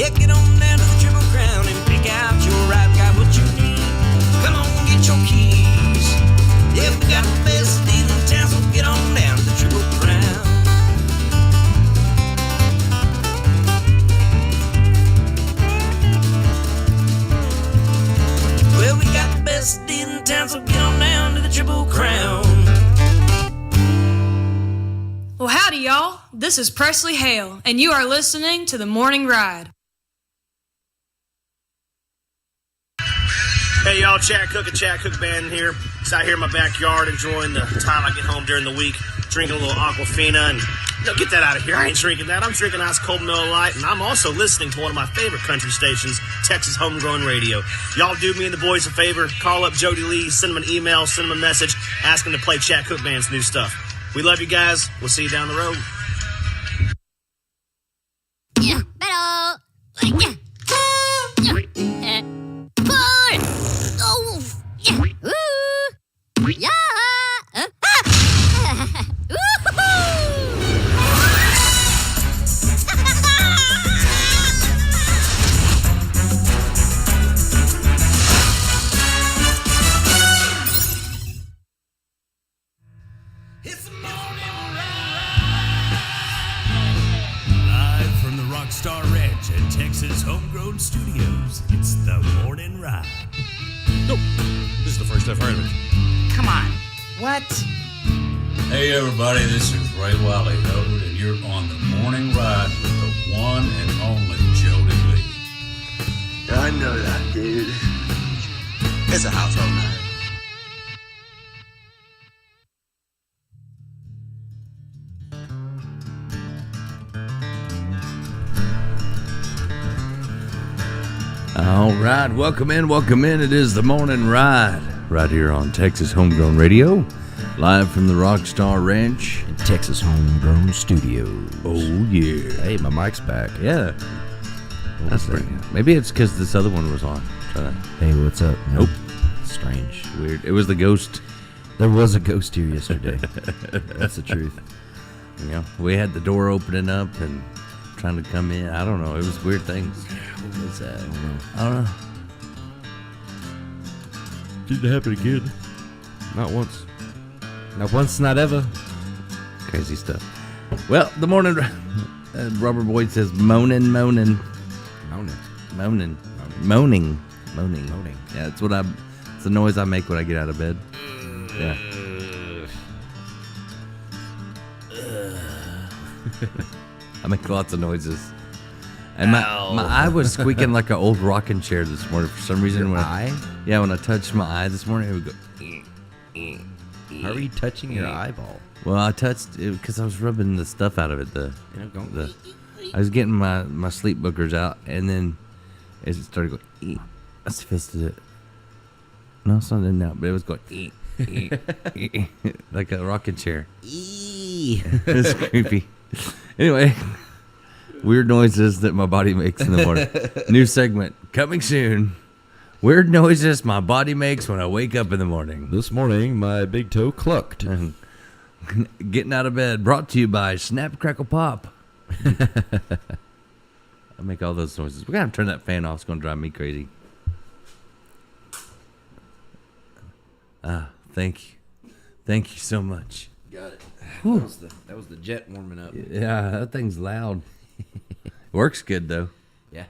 Yeah, get on down to the Triple Crown and pick out your ride. Got what you need. Come on, get your keys. Yeah, we got the best deal in town, so get on down to the Triple Crown. Well, we got the best deal in town, so get on down to the Triple Crown. Well, howdy, y'all. This is Presley Hale, and you are listening to The Morning Ride. Hey y'all, Chad Cook Band here. Just out here in my backyard enjoying the time I get home during the week, drinking a little Aquafina, and get that out of here. I ain't drinking that. I'm drinking ice cold Miller Lite, and I'm also listening to one of my favorite country stations, Texas Homegrown Radio. Y'all do me and the boys a favor. Call up Jody Lee, send him an email, send him a message, ask him to play Chad Cook Band's new stuff. We love you guys. We'll see you down the road. Yeah, better. Yeah. Oh, yeah. Ooh. Yeah. Live from the Rockstar Ranch at Texas Homegrown Studios, it's The Morning Ride. Nope. This is the first I've heard of it. Come on. What? Hey everybody, this is Ray Wiley Road, and you're on The Morning Ride with the one and only Jody Lee. I know that, dude. It's a household name. All right, welcome in. It is The Morning Ride, right here on Texas Homegrown Radio, live from the Rockstar Ranch In Texas Homegrown Studios. Oh, yeah. Hey, my mic's back. Yeah. That's pretty good. Maybe it's because this other one was on. Hey, what's up? Nope. Strange. Weird. It was the ghost. There was a ghost here yesterday. That's the truth. Yeah, we had the door opening up and trying to come in. I don't know. It was weird things. What was that? I don't know. Didn't happen again. Not once. Not once, not ever. Crazy stuff. Well, the morning. Rubber Boy says moaning. Moaning. Yeah, it's it's the noise I make when I get out of bed. Yeah. I make lots of noises. And my eye was squeaking like an old rocking chair this morning for some reason. Your when eye? When I touched my eye this morning, it would go. How are you touching your eyeball? Well, I touched it because I was rubbing the stuff out of it. I was getting my sleep bookers out, and then it started going. I fisted it. No, it's not in now, but it was going like a rocking chair. It's creepy. Anyway, weird noises that my body makes in the morning. New segment coming soon. Weird noises my body makes when I wake up in the morning. This morning, my big toe clucked. Getting out of bed. Brought to you by Snap Crackle Pop. I make all those noises. We're going to turn that fan off. It's going to drive me crazy. Thank you. Thank you so much. Got it. That was the jet warming up. Yeah, that thing's loud. Works good, though. Yeah.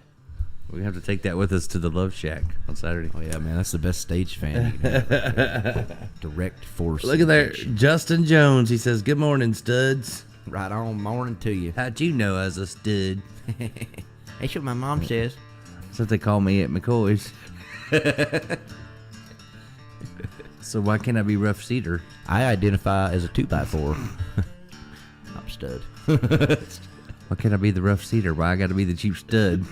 We have to take that with us to the Love Shack on Saturday. Oh, yeah, man. That's the best stage fan you can have. Direct force. Look at there. injection. Justin Jones. He says, good morning, studs. Right on. Morning to you. How'd you know I was a stud? That's what my mom says. That's what they call me at McCoy's. So why can't I be rough cedar? I identify as a 2x4. I'm stud. Why can't I be the rough cedar? Why I got to be the cheap stud?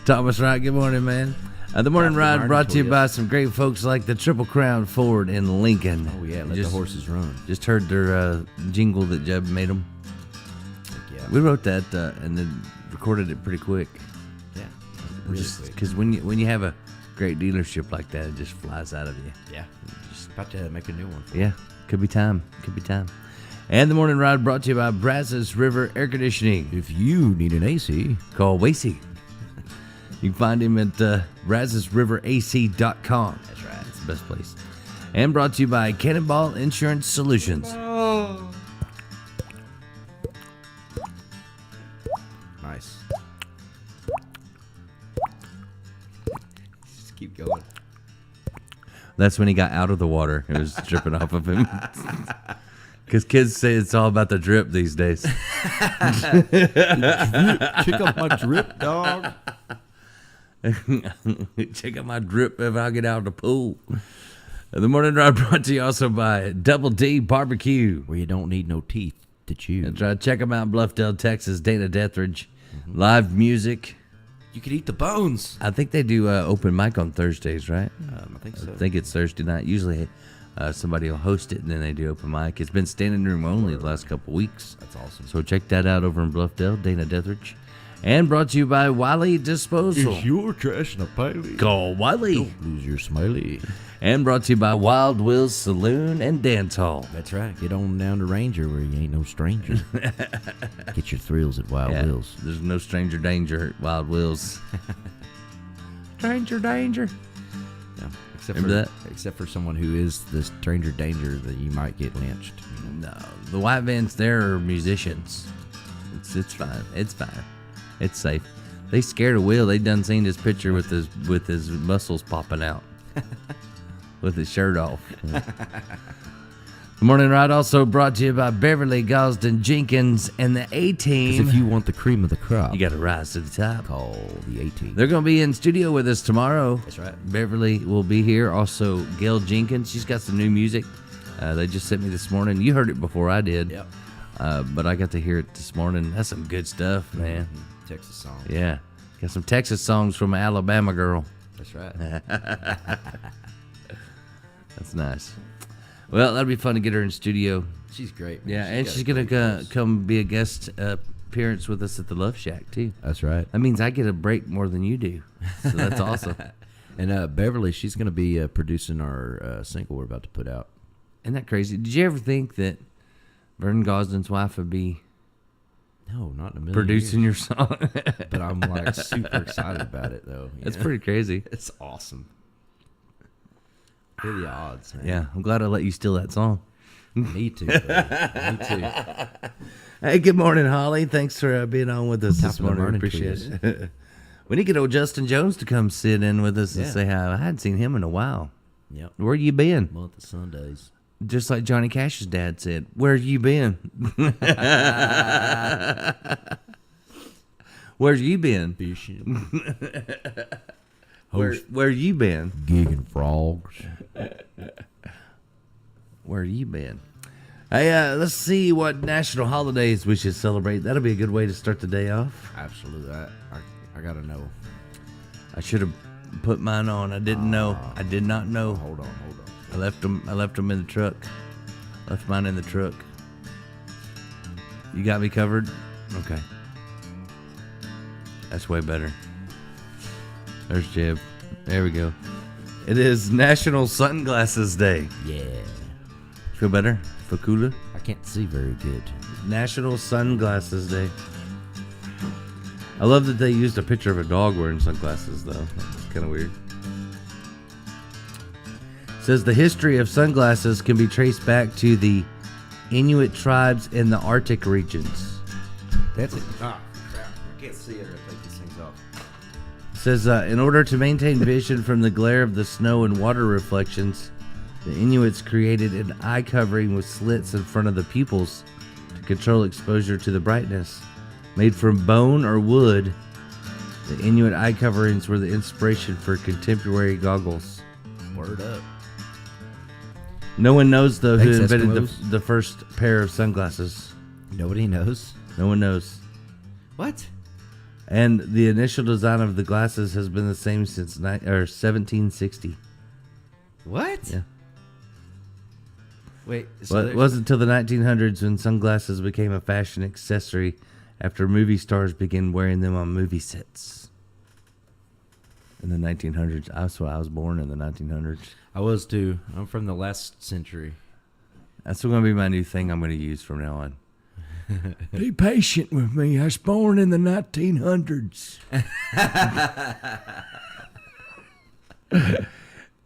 Thomas Wright, good morning, man. The morning ride brought to you by some great folks like the Triple Crown Ford in Lincoln. Oh, yeah, let the horses run. Just heard their jingle that Jeb made them. Yeah. We wrote that and then recorded it pretty quick. Yeah. Really quick. Because when you have a great dealership like that, it just flies out of you. Yeah. Just about to make a new one. Yeah. Could be time. And the morning ride brought to you by Brazos River Air Conditioning. If you need an AC, Call Wasey. You can find him at BrazosRiverAC.com. That's right. It's the best place. And brought to you by Cannonball Insurance Solutions. nice. Just keep going. That's when he got out of the water. It was dripping off of him. Because kids say it's all about the drip these days. Check out my drip, dog. Check out my drip if I get out of the pool. The morning ride brought to you also by Double D Barbecue. Where you don't need no teeth to chew. That's right. Check them out in Bluffdale, Texas. Dana Dethridge. Live music. You could eat the bones. I think they do open mic on Thursdays, right? I think so. I think it's Thursday night. Usually somebody will host it, and then they do open mic. It's been standing room only the last couple weeks. That's awesome. So check that out over in Bluffdale, Dana Dethridge. And brought to you by Wiley Disposal. your trash in a pile? Call Wiley. Don't lose your smiley. And brought to you by Wild Will's Saloon and Dance Hall. That's right. Get on down to Ranger where you ain't no stranger. Get your thrills at Wild Will's. There's no stranger danger at Wild Will's. Stranger danger. Yeah. Remember that? Except for someone who is the stranger danger that you might get lynched. No, the white vans there are musicians. It's fine. It's fine. It's safe. They scared of Will. They done seen his picture with his muscles popping out, with his shirt off. The morning ride also brought to you by Beverly Gosden Jenkins and the A-Team. If you want the cream of the crop, You got to rise to the top. call the A-Team. They're going to be in studio with us tomorrow. That's right. Beverly will be here. Also, Gail Jenkins. She's got some new music. They just sent me this morning. You heard it before I did. Yep. But I got to hear it this morning. That's some good stuff, man. Texas song. Yeah. Got some Texas songs from an Alabama girl. That's right. That's nice. Well, that'll be fun to get her in studio. She's great. Yeah, and she's got a going great to voice. come be a guest appearance with us at the Love Shack, too. That's right. That means I get a break more than you do. So that's awesome. And Beverly, she's going to be producing our single we're about to put out. Isn't that crazy? Did you ever think that Vernon Gosden's wife would be No, not in a million producing years. your song? But I'm like super excited about it, though. That's pretty crazy. It's awesome. What are the odds, man? Yeah, I'm glad I let you steal that song. Me too, buddy. Me too. Hey, good morning, Holly. Thanks for being on with us Top this of the morning. morning, Appreciate please. it. We need to get old Justin Jones to come sit in with us and Yeah. say hi. I hadn't seen him in a while. Yep. Where you been? Month of Sundays. Just like Johnny Cash's dad said, where you been? Where you been? Fishing. Where you been? Gigging frogs. Where you been? Hey, let's see what national holidays we should celebrate. That'll be a good way to start the day off. Absolutely. I got to know. I should have put mine on. I didn't know. I did not know. Hold on. I left them in the truck. Left mine in the truck. You got me covered? Okay. That's way better. There's Jeb. There we go. It is National Sunglasses Day. Yeah. Feel better? Feel cooler? I can't see very good. National Sunglasses Day. I love that they used a picture of a dog wearing sunglasses, though. That's kind of weird. It says the history of sunglasses can be traced back to the Inuit tribes in the Arctic regions. That's it. Ah, crap. I can't see it or I take these things off. It says in order to maintain vision from the glare of the snow and water reflections, the Inuits created an eye covering with slits in front of the pupils to control exposure to the brightness. Made from bone or wood, the Inuit eye coverings were the inspiration for contemporary goggles. Word up. No one knows, though, who Thanks, invented Eskimos. the first pair of sunglasses. Nobody knows. No one knows. What? And the initial design of the glasses has been the same since 1760. What? Yeah. Wait. Well, it wasn't until the 1900s when sunglasses became a fashion accessory after movie stars began wearing them on movie sets. In the 1900s. That's why I was born in the 1900s. I was too. I'm from the last century. That's going to be my new thing I'm going to use from now on. Be patient with me. I was born in the 1900s.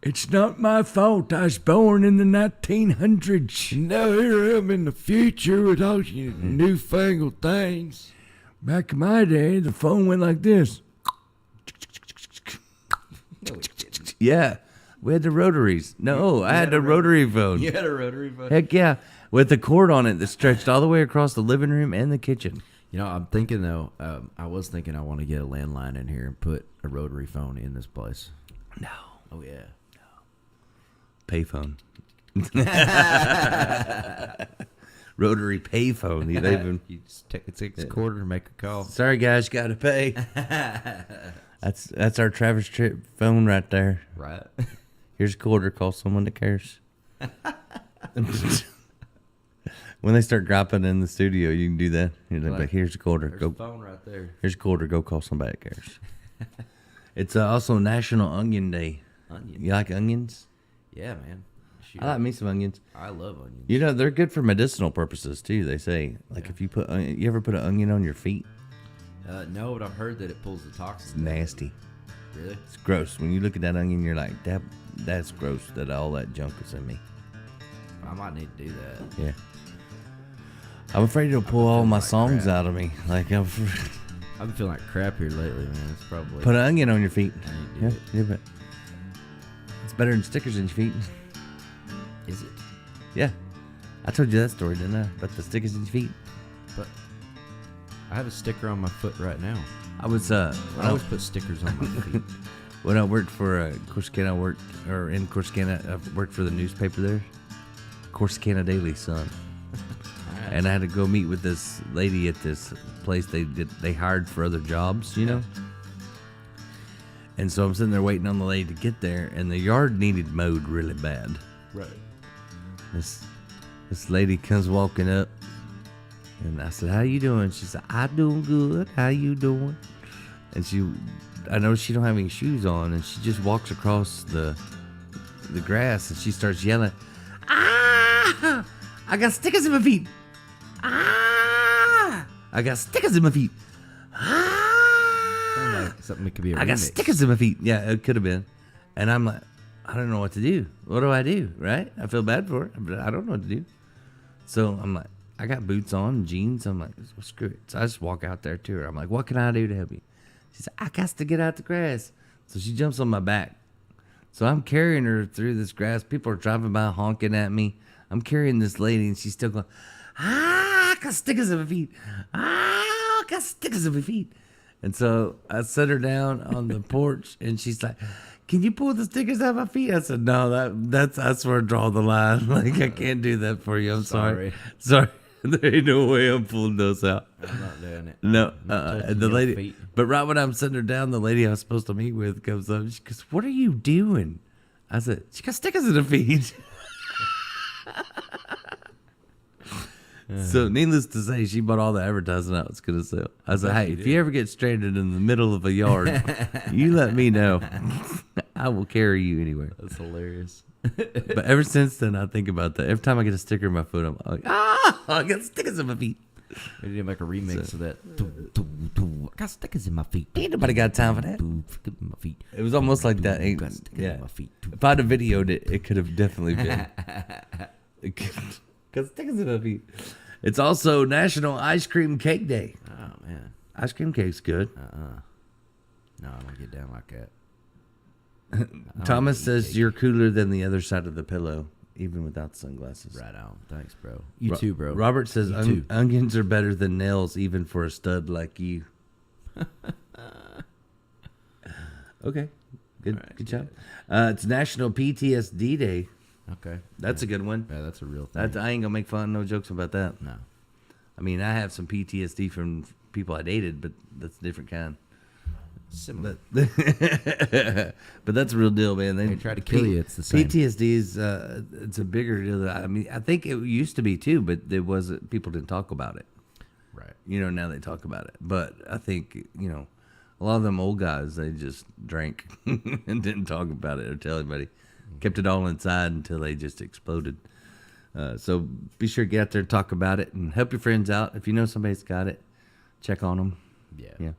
It's not my fault. I was born in the 1900s. Now here I am in the future with all your newfangled things. Back in my day, the phone went like this. Yeah, we had the rotaries. No, I had the rotary phone. You had a rotary phone? Heck yeah, with the cord on it that stretched all the way across the living room and the kitchen. You know, I'm thinking though. I was thinking I want to get a landline in here and put a rotary phone in this place. No. Oh yeah. Payphone. Rotary payphone. You even. You just take a quarter and make a call. Sorry guys, gotta pay. That's our Travis Tritt phone right there. Right. Here's a quarter. Call someone that cares. When they start dropping in the studio, you can do that. You're like, here's a quarter. There's Go. a phone right there. Here's a quarter. Go call somebody that cares. It's also National Onion Day. Onion. You like onions? Yeah, man. Shoot. I like me some onions. I love onions. You know, they're good for medicinal purposes too. They say, like, if you put, you ever put an onion on your feet? No, but I've heard that it pulls the toxins. It's nasty. Really? It's gross. When you look at that onion, you're like, that's gross. That all that junk is in me. I might need to do that. Yeah. I'm afraid it'll pull all my songs crap. out of me. Like I've been feeling like crap here lately, man. It's probably put an onion on your feet. I need to do it. But it's better than stickers in your feet. Is it? Yeah. I told you that story, didn't I? About the stickers in your feet. But I have a sticker on my foot right now. I was I always put stickers on my feet. When I worked for Corsicana, in Corsicana, I worked for the newspaper there, Corsicana Daily Sun. And I had to go meet with this lady at this place they hired for other jobs, you know. And so I'm sitting there waiting on the lady to get there, and the yard needed mowed really bad. Right. This lady comes walking up, and I said, "How you doing?" She said, "I'm doing good. How you doing?" And I noticed she don't have any shoes on, and she just walks across the grass, and she starts yelling, "Ah! I got stickers in my feet! Ah! I got stickers in my feet! Ah! Like something that could be a I got remix. stickers in my feet." Yeah, it could have been. And I'm like, I don't know what to do. What do I do? Right? I feel bad for it, but I don't know what to do. So I'm like, I got boots on and jeans. I'm like, well, screw it. So I just walk out there to her. I'm like, what can I do to help you? She said, I got to get out the grass. So she jumps on my back. So I'm carrying her through this grass. People are driving by honking at me. I'm carrying this lady, and she's still going, I got stickers in my feet. I got stickers in my feet. And so I set her down on the porch, and she's like, can you pull the stickers out of my feet? I said, no, that's where I draw the line. Like, I can't do that for you. I'm sorry. There ain't no way I'm pulling those out. I'm not doing it. No. touching And the your lady, feet. but right when I'm sitting her down, the lady I was supposed to meet with comes up. She goes, what are you doing? I said, she got stickers in her feet. So needless to say, she bought all the advertising I was going to sell. I said, hey, if you ever get stranded in the middle of a yard, you let me know. I will carry you anywhere. That's hilarious. But ever since then, I think about that. Every time I get a sticker in my foot, I'm like, I got stickers in my feet. We need to make a remix of that. I got stickers in my feet. Ain't nobody got time for that. Stickers in my feet. It was almost like that. Got stickers Yeah. in my feet. If I'd have videoed it, it could have definitely been. Got stickers in my feet. It's also National Ice Cream Cake Day. Oh, man. Ice cream cake's good. No, I don't get down like that. Thomas eat says cake. you're cooler than the other side of the pillow, even without sunglasses. Right on. Thanks, bro. You too, bro. Robert says You too. onions are better than nails, even for a stud like you. Okay, good, Right, good job. It's National PTSD Day. Okay. That's a good one. Yeah, that's a real thing. I ain't gonna make fun, no jokes about that. No. I mean, I have some PTSD from people I dated, but that's a different kind. Similar. But that's a real deal, man. They try to kill you, it's the same. PTSD is it's a bigger deal. I mean, I think it used to be too, but there wasn't. People didn't talk about it. Right. You know, now they talk about it. But I think a lot of them old guys, they just drank and didn't talk about it or tell anybody. Kept it all inside until they just exploded. So be sure to get out there and talk about it and help your friends out. If you know somebody's got it, check on them. Yeah.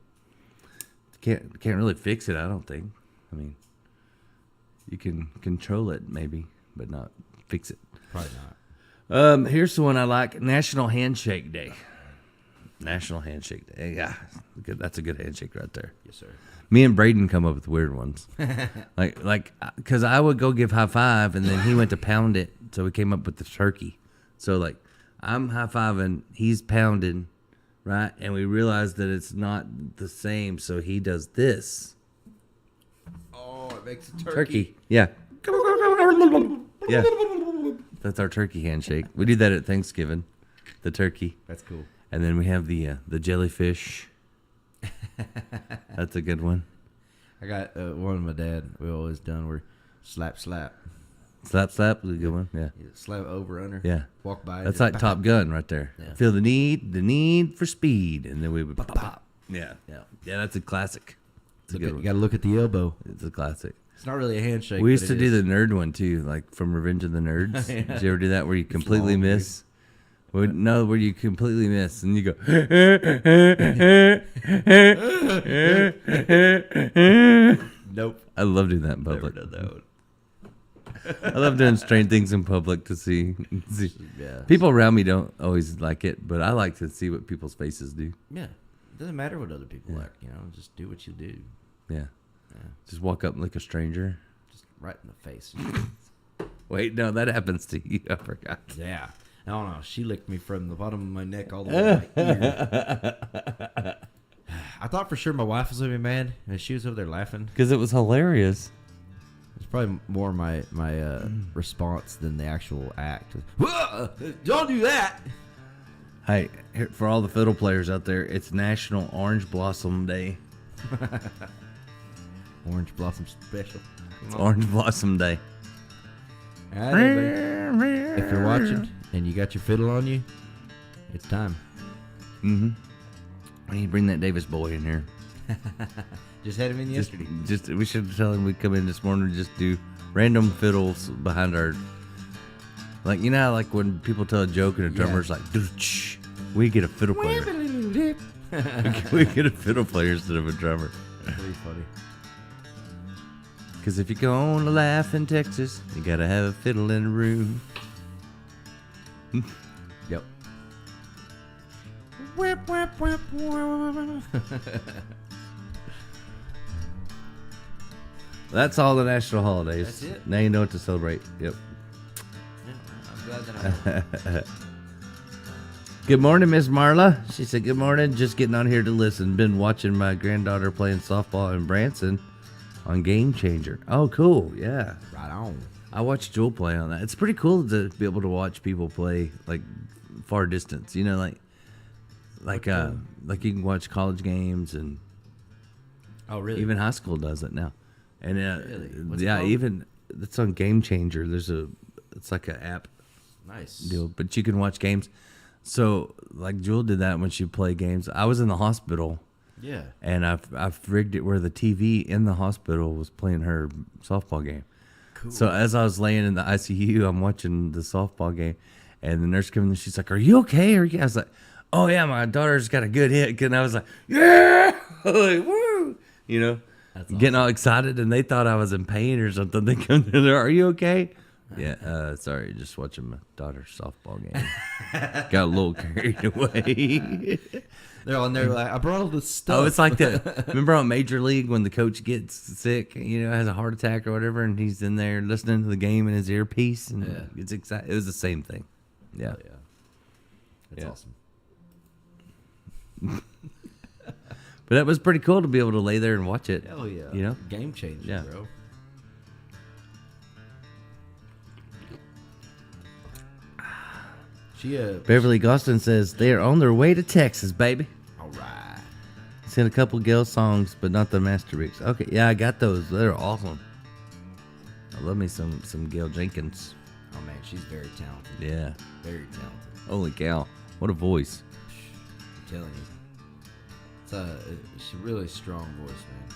Can't really fix it, I don't think. I mean, you can control it maybe, but not fix it. Probably not. Here's the one I like: National Handshake Day. National Handshake Day. Yeah, that's a good handshake right there. Yes, sir. Me and Braden come up with weird ones, like because I would go give high five, and then he went to pound it, so we came up with the turkey. So like, I'm high fiving, he's pounding, right? And we realized that it's not the same, so he does this. Oh, it makes a Turkey. Yeah. Yeah. That's our turkey handshake. We do that at Thanksgiving. The turkey. That's cool. And then we have the jellyfish. That's a good one. I got one with my dad. We always done where slap. Slap is a good one. Yeah. Slap over under. Yeah. Walk by. That's like Top Gun right there. Yeah. Feel the need for speed, and then we would pop. Yeah. That's a classic. It's a good one. You got to look at the elbow. It's a classic. It's not really a handshake. We used to do the nerd one too, like from Revenge of the Nerds. Yeah. Did you ever do that where you completely miss? No, where you completely miss and you go. Nope. I love doing that in public. Never done that one. I love doing strange things in public to see. Yeah. People around me don't always like it, but I like to see what people's faces do. Yeah. It doesn't matter what other people like, just do what you do. Yeah. Just walk up and lick a stranger. Just right in the face. Wait, no, that happens to you. I forgot. Yeah. I don't know. She licked me from the bottom of my neck all the way to my ear. I thought for sure my wife was going to be mad, and she was over there laughing. Because it was hilarious. It's probably more my response than the actual act. Don't do that. Hey, for all the fiddle players out there, it's National Orange Blossom Day. Orange Blossom Special. It's Orange Blossom Day. All right, everybody. If you're watching and you got your fiddle on you, it's time. Mm-hmm. I need to bring that Davis boy in here. Just had him in yesterday. We should tell him we'd come in this morning and just do random fiddles behind our. Like, you know how, like, when people tell a joke and a drummer's like, dooch, we get a fiddle player. we get a fiddle player instead of a drummer. Pretty funny. Because if you're going to laugh in Texas, you got to have a fiddle in the room. Yep. That's all the national holidays. That's it. Now you know what to celebrate. Yep. I'm glad that I know. Good morning, Miss Marla. She said, good morning. Just getting on here to listen. Been watching my granddaughter playing softball in Branson on Game Changer. Oh, cool. Yeah. Right on. I watched Jewel play on that. It's pretty cool to be able to watch people play, like, far distance. You know, like you can watch college games and Oh, really? even high school does it now. And Really? What's it yeah, called? even it's on Game Changer. It's like an app Nice. deal, but you can watch games. So like Jewel did that when she played games. I was in the hospital. Yeah. And I've rigged it where the TV in the hospital was playing her softball game. Cool. So as I was laying in the ICU, I'm watching the softball game, and the nurse comes in. She's like, "Are you okay?" I was like, "Oh yeah, my daughter's got a good hit." And I was like, "Yeah!" Like, woo! You know, That's getting all excited, and they thought I was in pain or something. They come in there, "Are you okay?" Yeah, sorry, just watching my daughter's softball game. Got a little carried away. They're on there like, I brought all this stuff. Oh, it's like that. Remember on Major League when the coach gets sick, has a heart attack or whatever, and he's in there listening to the game in his earpiece, and it's excited. It was the same thing. Yeah. Oh, yeah. That's awesome. But that was pretty cool to be able to lay there and watch it. Hell yeah. You know? Game changer, Yeah. bro. Beverly Gostin says they are on their way to Texas, baby. All right. Seen a couple Gail songs, but not the master mix. Okay, yeah, I got those. They're awesome. I love me some Gail Jenkins. Oh man, she's very talented. Yeah. Very talented. Holy cow. What a voice. I'm telling you. It's a really strong voice, man.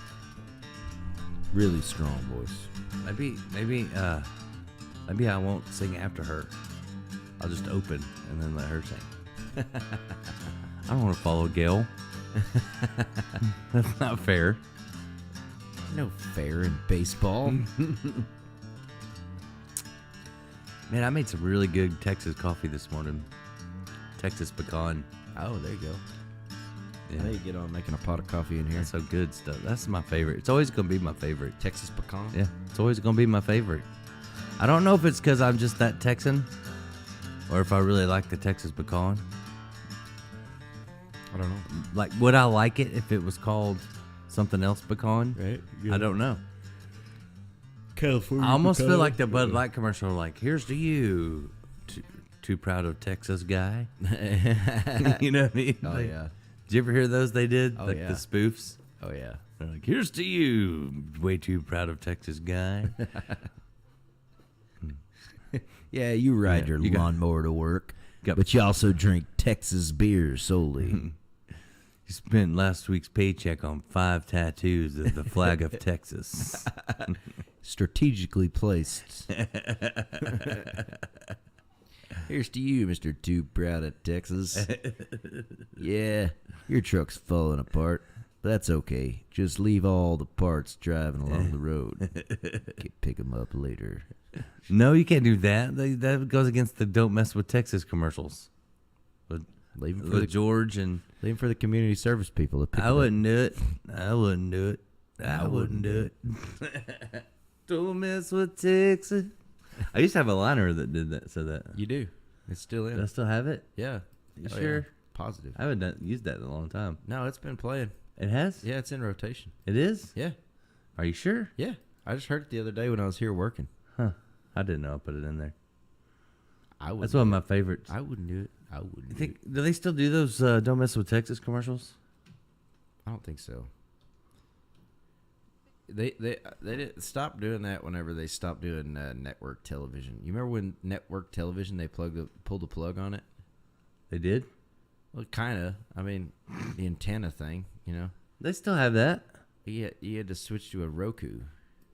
Really strong voice. Maybe I won't sing after her. I'll just open and then let her sing. I don't want to follow Gail. That's not fair. No fair in baseball. Man, I made some really good Texas coffee this morning. Texas pecan. Oh, there you go. Yeah. How you get on making a pot of coffee in here? That's so good stuff. That's my favorite. It's always going to be my favorite. Texas pecan? Yeah, it's always going to be my favorite. I don't know if it's because I'm just that Texan or if I really like the Texas pecan. I don't know. Like, would I like it if it was called something else pecan? Right. I don't know. California I almost feel like the Bud Light commercial, like, here's to you, too proud of Texas guy. You know what I mean? Oh, Like, yeah. Did you ever hear those they did? Oh, like yeah. the spoofs? Oh, yeah. They're like, here's to you, way too proud of Texas guy. Yeah, you ride your you got- lawnmower to work, got- but you also drink Texas beer solely. You spent last week's paycheck on 5 tattoos of the flag of Texas. Strategically placed. Here's to you, Mr. Too Proud of Texas. Yeah, your truck's falling apart. But that's okay. Just leave all the parts driving along the road. Pick them up later. No, you can't do that. That goes against the "Don't Mess with Texas" commercials. Leave them With George and leave 'em for the community service people to pick I 'em up. wouldn't do it. I wouldn't do it. I wouldn't do it. Don't mess with Texas. I used to have a liner that did that. So that You do. It's still in. do I still have it? Yeah. You Oh, sure? yeah. Positive. I haven't used that in a long time. No, it's been playing. It has? Yeah, it's in rotation. It is? Yeah. Are you sure? Yeah. I just heard it the other day when I was here working. Huh. I didn't know I put it in there. I would. That's one of my favorites. I wouldn't do it. I wouldn't. You think, do they still do those "Don't Mess with Texas" commercials? I don't think so. They did stop doing that whenever they stopped doing network television. You remember when network television they pulled the plug on it? They did? Well, kind of. I mean, the antenna thing, you know. They still have that. You had to switch to a Roku.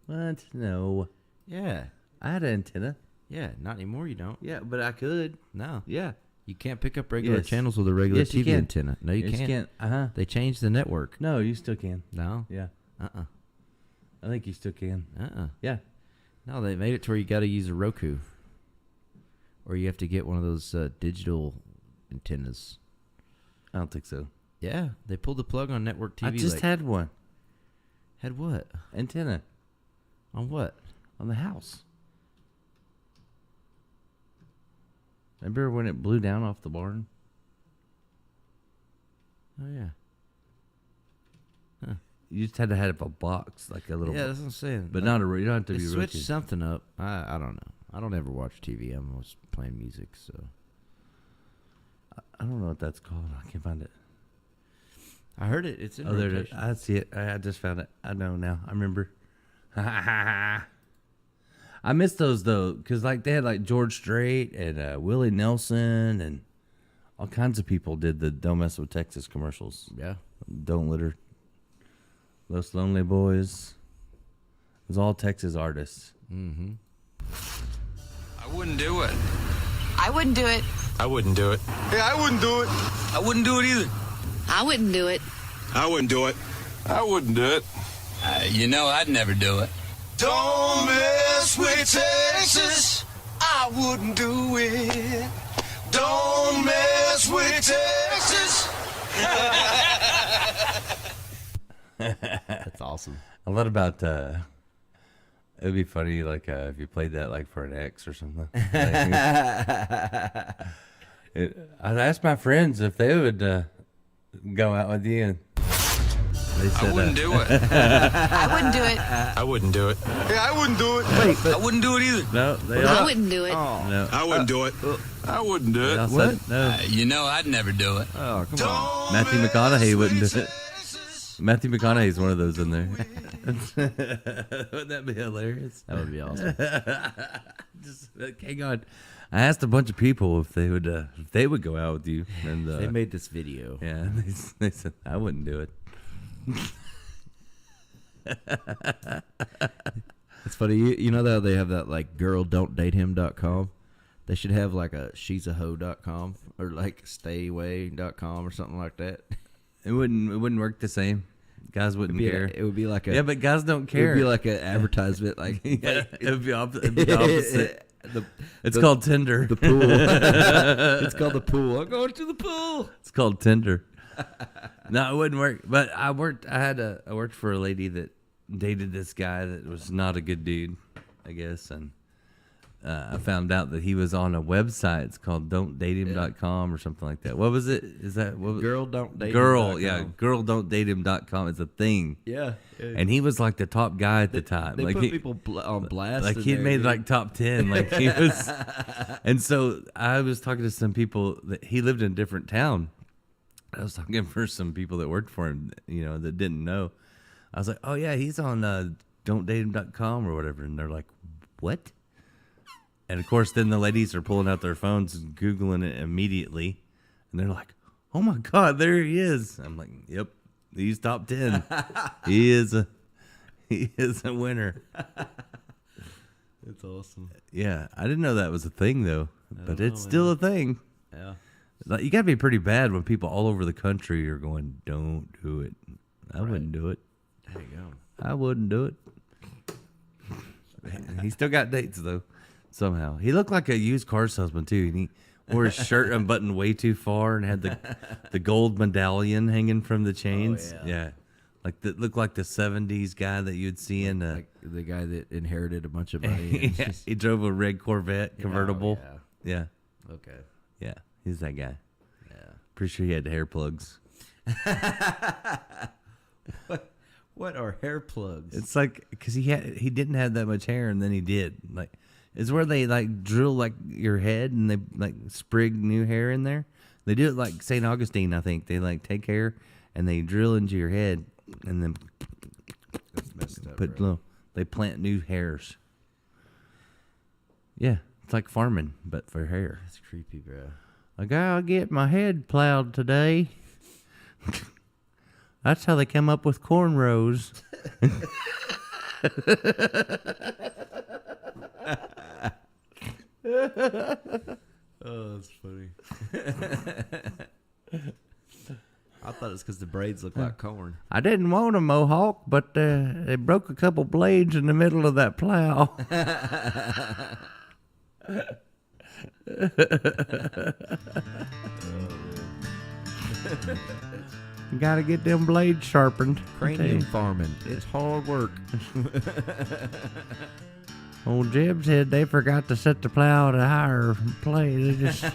What? No. Yeah. I had an antenna. Yeah. Not anymore. You don't. Yeah, but I could. No. Yeah. You can't pick up regular Yes. channels with a regular Yes, you TV can. antenna. No, you Yes, can't. you can't. Uh-huh. They changed the network. No, you still can. No. Yeah. Uh-uh. I think you still can. Yeah. No, they made it to where you got to use a Roku, or you have to get one of those digital antennas. I don't think so. Yeah, they pulled the plug on network TV. I just had one. Had what? Antenna. On what? On the house. Remember when it blew down off the barn? Oh yeah. Huh. You just had to have a box, like a little. Yeah, that's what I'm saying. But not a. You don't have to They be switched Roku. something up. I don't know. I don't ever watch TV. I'm always playing music. So I don't know what that's called. I can't find it. I heard it. It's in Oh, there it is. rotation. I see it. I just found it. I know now. I remember. I miss those though, because like they had like George Strait and Willie Nelson and all kinds of people did the "Don't Mess with Texas" commercials. Yeah. Don't Litter. Los Lonely Boys. It was all Texas artists. Mm-hmm. I wouldn't do it. I wouldn't do it. I wouldn't do it. Yeah, I wouldn't do it. I wouldn't do it either. I wouldn't do it. I wouldn't do it. I wouldn't do it. You know I'd never do it. Don't mess with Texas. I wouldn't do it. Don't mess with Texas. That's awesome. I thought about it'd be funny like if you played that like for an ex or something. I'd ask my friends if they would go out with you, and they said I wouldn't do it. I wouldn't do it. I wouldn't do it. Yeah, I wouldn't do it. Wait, but I wouldn't do it either. no, they I all wouldn't do it. no. I wouldn't do it. I wouldn't do They all it. said no. You know I'd never do it. Oh, come on. Matthew McConaughey wouldn't do it. Matthew McConaughey's one of those in there. Wouldn't that be hilarious? That would be awesome. Just hang on. I asked a bunch of people if they would go out with you, and They made this video. yeah, they said I wouldn't do it. It's funny. You know that they have that like girldon'tdatehim.com? They should have like a she'saho.com or like stayaway.com or something like that. It wouldn't work the same. Guys wouldn't care. It would be like a but guys don't care. It would be like an advertisement. Like it would be the opposite. It's called Tinder. The pool. It's called the pool. I'm going to the pool. It's called Tinder. No, it wouldn't work. But I worked for a lady that dated this guy that was not a good dude, I guess, and I found out that he was on a website. It's called don'tdatehim.com or something like that. What was it? Is that what was girldon'tdatehim.com. It's a thing. Yeah. And he was like the top guy at the time. They like put people on blast. Like he had made like top 10. Like he was. And so I was talking to some people that he lived in a different town. I was talking for some people that worked for him, that didn't know. I was like, oh yeah, he's on don'tdatehim.com or whatever. And they're like, what? And of course, then the ladies are pulling out their phones and Googling it immediately. And they're like, oh my God, there he is. I'm like, yep, he's top 10. He is a winner. It's awesome. Yeah, I didn't know that was a thing though, but it's still a thing. Yeah. Like, you got to be pretty bad when people all over the country are going, don't do it. I wouldn't do it. There you go. I wouldn't do it. He still got dates though. Somehow he looked like a used car salesman too, and he wore his shirt unbuttoned way too far and had the gold medallion hanging from the chains. Oh, yeah. Like that looked like the '70s guy that you'd see in like the guy that inherited a bunch of money. Yeah, he drove a red Corvette convertible. Oh, yeah. Okay. Yeah, he's that guy. Yeah. Pretty sure he had hair plugs. What are hair plugs? It's like because he didn't have that much hair, and then he did. Like, it's where they like drill like your head, and they like sprig new hair in there. They do it like St. Augustine, I think. They like take hair and they drill into your head, and then That's messed up, put bro. little. They plant new hairs. Yeah, it's like farming, but for hair. That's creepy, bro. Like, I'll get my head plowed today. That's how they come up with cornrows. Oh, that's funny. I thought it's because the braids look like corn. I didn't want a mohawk, but they broke a couple blades in the middle of that plow. You gotta get them blades sharpened. Cranium farming. It's hard work. Old Jeb said they forgot to set the plow to higher play. They just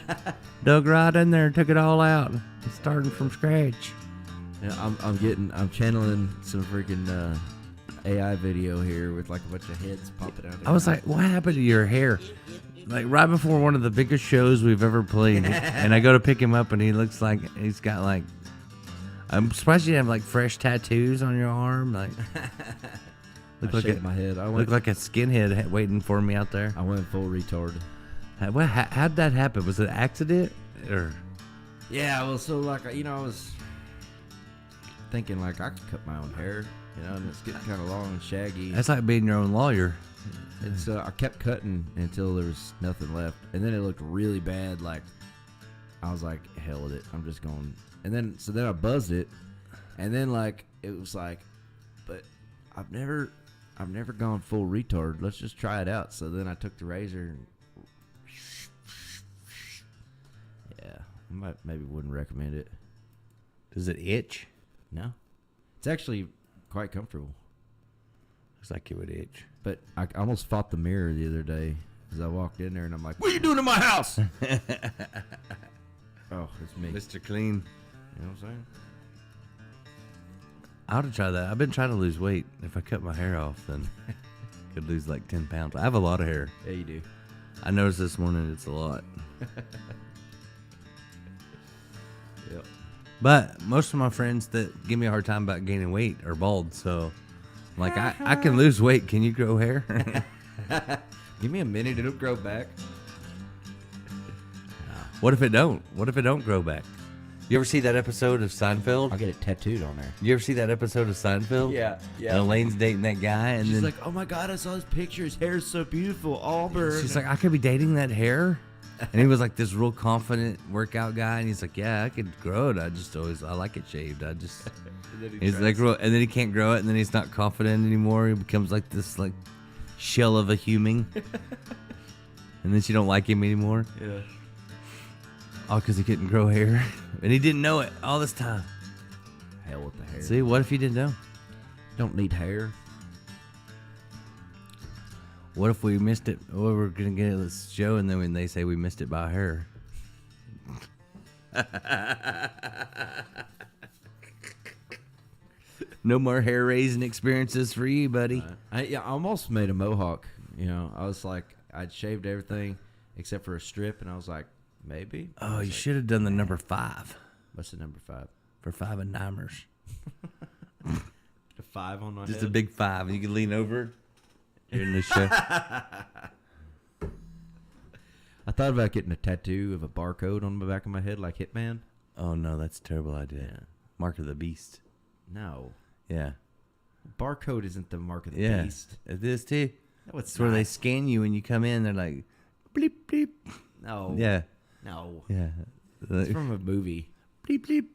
dug right in there and took it all out, starting from scratch. Yeah, I'm channeling some freaking AI video here with like a bunch of heads popping out. I was like, what happened to your hair? Like right before one of the biggest shows we've ever played, and I go to pick him up, and he looks like he's got like. I'm surprised you have like fresh tattoos on your arm, like. Look like my head. Look like a skinhead waiting for me out there. I went full retard. How'd that happen? Was it an accident or? Yeah, well, so like I was thinking like I could cut my own hair, and it's getting kind of long and shaggy. That's like being your own lawyer. And so I kept cutting until there was nothing left, and then it looked really bad. Like I was like, hell with it, I'm just going. And then I buzzed it, and then like it was like, but I've never gone full retard. Let's just try it out. So then I took the razor. And maybe wouldn't recommend it. Does it itch? No, it's actually quite comfortable. Looks like it would itch. But I almost fought the mirror the other day as I walked in there, and I'm like, "What are you doing in my house?" Oh, it's me, Mr. Clean. You know what I'm saying? I ought to try that. I've been trying to lose weight. If I cut my hair off, then I could lose like 10 pounds. I have a lot of hair. Yeah, you do. I noticed this morning it's a lot. Yep. But most of my friends that give me a hard time about gaining weight are bald, so I'm like, I can lose weight. Can you grow hair? Give me a minute, it'll grow back. What if it don't? What if it don't grow back? You ever see that episode of Seinfeld? I'll get it tattooed on there. You ever see that episode of Seinfeld? Yeah. And Elaine's dating that guy, and she's then like, "Oh my God, I saw his picture. His hair's so beautiful, auburn." she's like, "I could be dating that hair." And he was like this real confident workout guy, and he's like, "Yeah, I could grow it. I like it shaved. He's like, and then he can't grow it, and then he's not confident anymore. He becomes like this like shell of a human, and then she don't like him anymore. Yeah. All because he couldn't grow hair, and he didn't know it all this time. Hell with the hair. See, what if he didn't know? Don't need hair. What if we missed it? Or we're gonna get this show, and then when they say we missed it by hair. No more hair raising experiences for you, buddy. I almost made a mohawk. You know, I was like, I'd shaved everything except for a strip, and I was like, maybe. Oh, you should have done the number 5. What's the number 5? For 5 and dimers. The 5 on my Just head? a big 5, and you can lean over during the show. I thought about getting a tattoo of a barcode on the back of my head like Hitman. Oh, no, that's a terrible idea. Yeah. Mark of the Beast. No. Yeah. Barcode isn't the mark of the Yeah. beast. It is, too. No, it's where not. they scan you when you come in. They're like, bleep, bleep. No. Yeah. No. Yeah. It's from a movie. Bleep, bleep.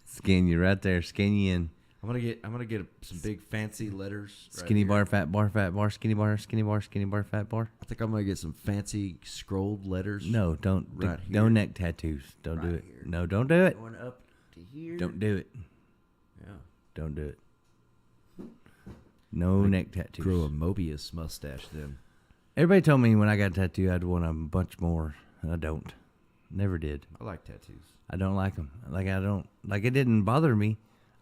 Scan you right there. Scan you in. I'm gonna get some big fancy letters. Skinny right bar, here. fat bar, skinny bar, skinny bar, skinny bar, fat bar. I think I'm gonna get some fancy scrolled letters. No, don't. Right No here. neck tattoos. Don't do Right it. here. No, don't do it. Going up to here. Don't do it. Yeah. Don't do it. No neck tattoos. Grow a Mobius mustache then. Everybody told me when I got a tattoo I'd want a bunch more. I don't. Never did. I like tattoos. I don't like them. Like it didn't bother me.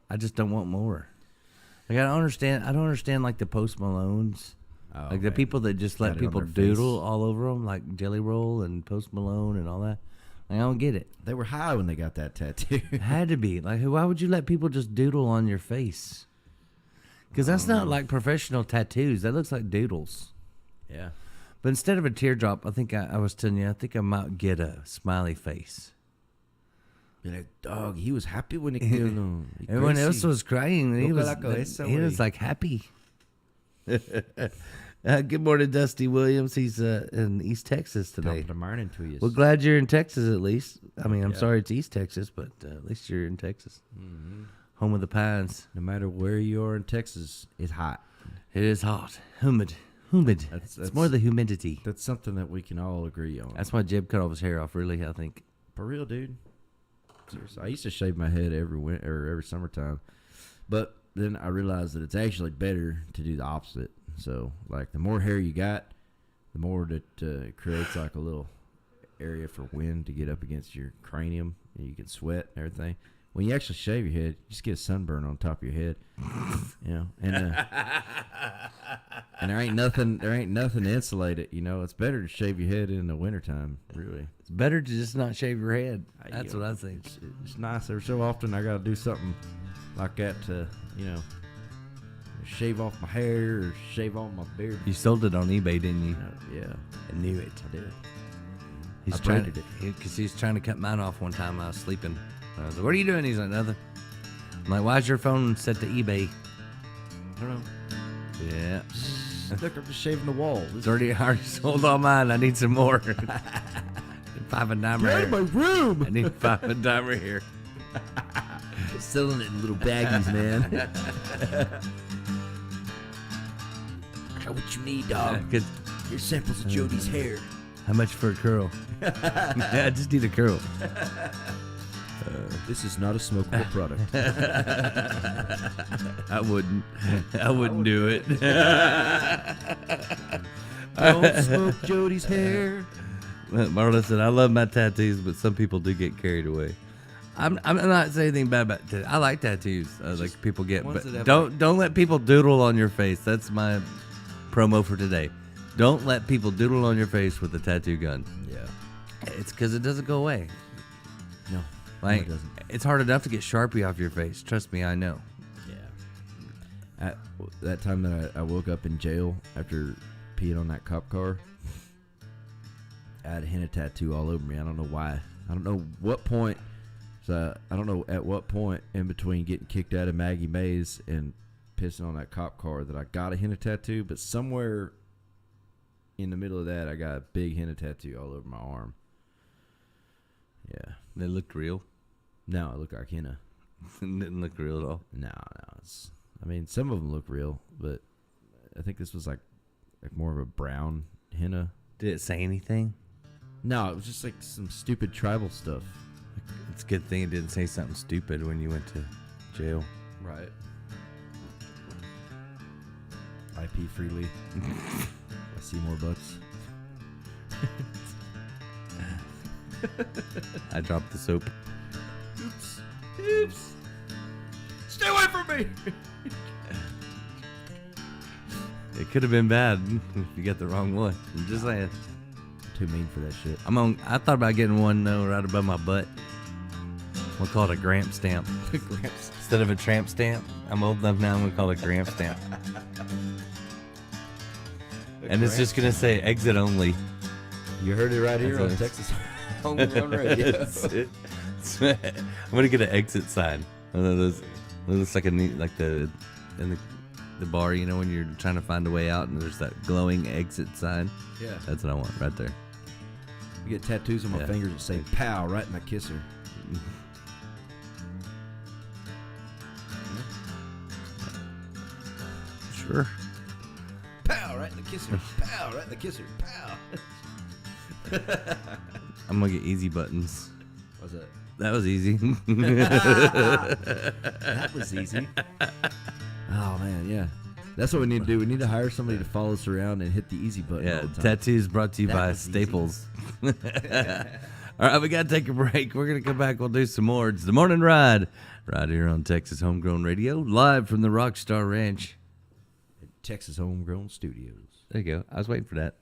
I just don't want more. Like I don't understand like the Post Malones. Oh, Like the man. people that just let Got it on people their doodle face. all over them, like Jelly Roll and Post Malone and all that. Like, I don't get it. They were high when they got that tattoo. It had to be. Like, why would you let people just doodle on your face? Because that's not like professional tattoos. That looks like doodles. Yeah. But instead of a teardrop, I think I was telling you, I think I might get a smiley face. Be like, dog, he was happy when he killed him. He Everyone crazy. else was crying. And he was way. like happy. Good morning, Dusty Williams. He's in East Texas today. Top of the morning to you. Well, glad you're in Texas at least. I mean, I'm Yeah. sorry it's East Texas, but at least you're in Texas. Home of the pines. No matter where you are in Texas, it's hot. It is hot. Humid. It's more the humidity. That's something that we can all agree on. That's why Jeb cut off his hair off, really, I think. For real, dude. Seriously, I used to shave my head every winter or every summertime, but then I realized that it's actually better to do the opposite. So, like, the more hair you got, the more that it creates like a little area for wind to get up against your cranium, and you can sweat and everything. When you actually shave your head, you just get a sunburn on top of your head, you know, and there ain't nothing to insulate it. You know, it's better to shave your head in the wintertime, really. It's better to just not shave your head. That's what I think. It's nice. Every so often, I got to do something like that to, you know, shave off my hair or shave off my beard. You sold it on eBay, didn't you? Yeah. I knew it. I did. He's I trying traded because he's trying to cut mine off one time. I was sleeping. I was like, "What are you doing?" He's like, "Nothing." I'm like, "Why's your phone set to eBay?" I don't know. Yeah. Look, I'm just shaving the wall. It's already sold all mine. I need some more. 5 and dime Get out of my here. room. I need 5 and dime here. Selling it in little baggies, man. Got what you need, dog. Good. Here's samples of Jody's hair. How much for a curl? Yeah, I just need a curl. This is not a smokable product. I wouldn't do it. Don't smoke Jody's hair. Marla said, "I love my tattoos, but some people do get carried away." I'm not saying anything bad about tattoos. I like tattoos. Like people get, ones but that have, don't let people doodle on your face. That's my promo for today. Don't let people doodle on your face with a tattoo gun. Yeah. It's because it doesn't go away. No. Like it doesn't. it's hard enough to get Sharpie off your face. Trust me, I know. Yeah. That time that I woke up in jail after peeing on that cop car, I had a henna tattoo all over me. I don't know why. I don't know what point. So I don't know at what point in between getting kicked out of Maggie Mays and pissing on that cop car that I got a henna tattoo, but somewhere in the middle of that, I got a big henna tattoo all over my arm. Yeah. They looked real. No, it looked like henna. It didn't look real at all. No. I mean, some of them look real, but I think this was like more of a brown henna. Did it say anything? No, it was just like some stupid tribal stuff. It's a good thing it didn't say something stupid when you went to jail. Right. IP freely. I see more bucks. I dropped the soap. Oops. Stay away from me. It could have been bad if you get the wrong one. I'm just saying. Too mean for that shit. I thought about getting one though right above my butt. We'll call it a Gramp stamp. Instead of a tramp stamp. I'm old enough now. I'm gonna call it a Gramp stamp. And it's just gonna say exit only. You heard it right here on Texas Homegrown Radio. I'm gonna get an exit sign. One of those. It looks like in the bar, you know, when you're trying to find a way out, and there's that glowing exit sign. Yeah. That's what I want right there. I get tattoos on my fingers that say "pow" right in my kisser. Sure. Pow right in the kisser. Pow right in the kisser. Pow. I'm gonna get easy buttons. What's that? That was easy. That was easy. Oh man, yeah. That's what we need to do. We need to hire somebody to follow us around and hit the easy button. Yeah, all the time. tattoos brought to you That by was easy. Staples. All right, we gotta take a break. We're gonna come back. We'll do some more. It's the Morning Ride, right here on Texas Homegrown Radio, live from the Rockstar Ranch, Texas Homegrown Studios. There you go. I was waiting for that.